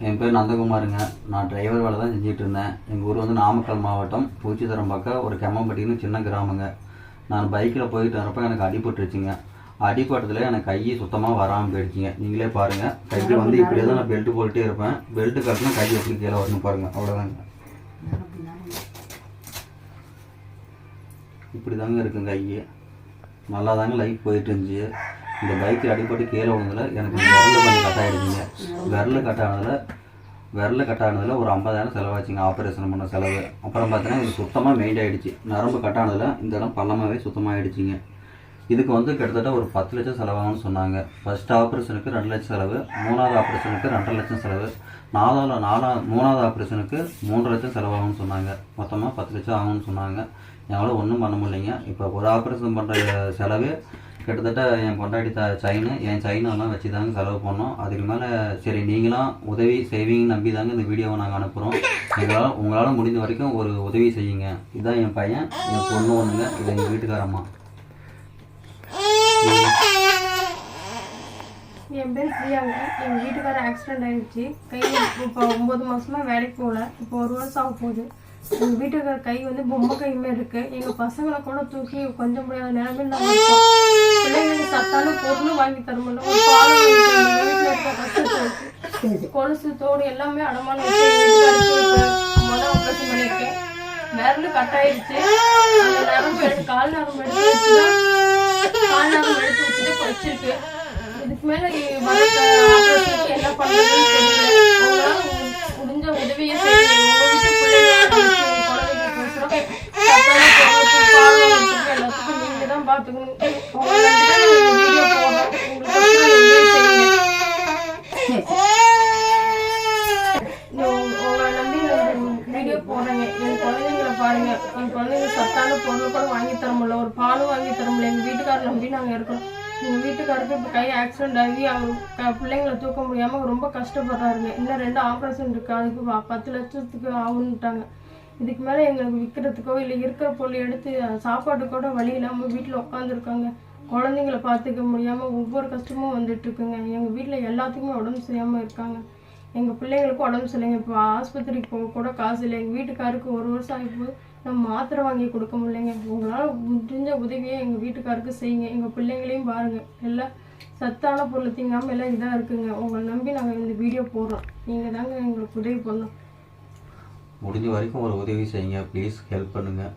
என் பேர் நந்தகுமாருங்க. நான் டிரைவர் வேலை தான் செஞ்சுட்டு இருந்தேன். எங்கள் ஊர் வந்து நாமக்கல் மாவட்டம் பூச்சித்தரம் பக்கம் ஒரு கெம்மம்பட்டின்னு சின்ன கிராமங்க. நான் பைக்கில் போயிட்டு வரப்போ எனக்கு அடிபட்டுருச்சுங்க. அடிப்பட்டத்தில் எனக்கு கை சுத்தமாக வராமல் போயிடுச்சுங்க. நீங்களே பாருங்கள், கை வந்து இப்படியே தான் நான் பெல்ட்டு போட்டுட்டே இருப்பேன். பெல்ட்டு கட்டினா கை எப்படி கீழே வரணும் பாருங்கள். அவ்வளோதாங்க, இப்படி தாங்க இருக்குங்க. கை நல்லா தாங்க லைஃப் போயிட்டு இருந்துச்சு. இந்த பைக்கில் அடிப்பட்டு கீழே விழுந்ததில் எனக்கு விரல் கொஞ்சம் கட்டாயிடுச்சுங்க. விரல் கட்டானதில் ஒரு 50,000 செலவாச்சுங்க, ஆப்ரேஷன் பண்ண செலவு. அப்புறம் பார்த்தீங்கன்னா இது சுத்தமாக மெயின்ட் ஆகிடுச்சு. நரம்பு கட்டானதில் இந்த இடம் பள்ளமாகவே சுத்தமாகிடுச்சிங்க. இதுக்கு வந்து கிட்டத்தட்ட ஒரு 10 லட்சம் செலவாகும்னு சொன்னாங்க. ஃபர்ஸ்ட் ஆப்ரேஷனுக்கு 2 லட்சம் செலவு, 3வது ஆப்ரேஷனுக்கு 2.5 லட்சம் செலவு, 3வது ஆப்ரேஷனுக்கு 3 லட்சம் செலவாகும்னு சொன்னாங்க. மொத்தமாக 10 லட்சம் ஆகும்னு சொன்னாங்க. என்னால் ஒன்றும் பண்ண முடியலைங்க. இப்போ ஒரு ஆப்ரேஷன் பண்ணுற செலவு கிட்டத்தட்ட என் பொண்டாட்டி என் செயினெல்லாம் வச்சு தாங்க செலவு பண்ணோம். அதுக்கு மேலே சரி நீங்களாம் உதவி செய்வீங்கன்னு நம்பி தாங்க இந்த வீடியோவை நாங்கள் அனுப்புகிறோம். உங்களால் முடிந்த வரைக்கும் ஒரு உதவி செய்யுங்க. இதுதான் என் பையன், என் பொண்ணு ஒன்றுங்க. இது எங்கள் வீட்டுக்காரம்மா. என் பேர் பிரியாங்க. எங்கள் வீட்டுக்கார ஆக்சிடென்ட் ஆகிடுச்சு. கை இப்போ 9 மாதமாக வேலைக்கு போகல. இப்போ 1 வருஷம் ஆக போகுது. எங்கள் வீட்டுக்கார கை வந்து பொம்மை கையுமே இருக்குது. எங்கள் பசங்களை கூட தூக்கி கொஞ்சம் முடியாத நிலைமையில் நாங்கள் இருக்கோம். பிள்ளைங்களுக்கு சத்தான பொருளும் வாங்கி தர முடியல. ஒரு பாலம் வீட்டில் இருக்க கஷ்டத்தை கொலுசு தோடு எல்லாமே அடமான வச்சு மொதல் ஆப்ரேஷன் பண்ணியிருக்கேன். விரல் கட்டாயிடுச்சு. அந்த நரம்பு கால் நரம்பு எடுத்து வச்சுட்டு வச்சிருக்கு. இதுக்கு மேலே ஆப்ரேஷனுக்கு என்ன பண்ணுறதுன்னு தெரியல. உங்களால் முடிஞ்ச உதவியை செய்யுங்க. உங்கள் வீட்டு பிள்ளைங்க எல்லாத்துக்கும் நீங்கள் தான் பார்த்துக்கணும். வீடியோ போடுறோம், உங்களை நம்பி வீடியோ போடுறேங்க. என் குழந்தைங்களை பாருங்க. என் குழந்தைங்க சத்தான பொருள் கூட வாங்கி தர முடியல, ஒரு பாலும் வாங்கி தர முடியல. எங்கள் வீட்டுக்காரர் நம்பி நாங்கள் இருக்கோம். எங்கள் வீட்டுக்காருக்கு இப்போ கை ஆக்சிடென்ட் ஆகி அவர் பிள்ளைங்களை தூக்க முடியாமல் ரொம்ப கஷ்டப்படுறாருங்க. இன்னும் 2 ஆப்ரேஷன் இருக்குது. அதுக்கு 10 லட்சத்துக்கு ஆகுன்ட்டாங்க. இதுக்கு மேலே எங்களுக்கு விற்கிறதுக்கோ இல்லை இருக்கிற பொருள் எடுத்து சாப்பாடு கூட வழி இல்லாமல் வீட்டில் உட்காந்துருக்காங்க. குழந்தைங்களை பார்த்துக்க முடியாமல் ஒவ்வொரு கஷ்டமும் வந்துட்டுருக்குங்க. எங்கள் வீட்டில் எல்லாத்துக்குமே உடம்பு சரியாமல் இருக்காங்க. எங்கள் பிள்ளைங்களுக்கும் உடம்பு சரியில்லைங்க. இப்போ ஆஸ்பத்திரிக்கு போக கூட காசு இல்லை. எங்கள் வீட்டுக்காருக்கு 1 வருஷம் ஆகிப்போது நம்ம மாத்திரை வாங்கி கொடுக்க முடியலைங்க. உங்களால் முடிஞ்ச உதவியை எங்கள் வீட்டுக்காருக்கு செய்யுங்க. எங்கள் பிள்ளைங்களையும் பாருங்கள். எல்லாம் சத்தான பொருள் தீங்காமல் எல்லாம் இதாக இருக்குங்க. உங்களை நம்பி நாங்கள் இந்த வீடியோ போடுறோம். நீங்கள் தாங்க எங்களுக்கு உதவி பண்ணணும். முடிஞ்ச வரைக்கும் ஒரு உதவி செய்யுங்க. ப்ளீஸ் ஹெல்ப் பண்ணுங்கள்.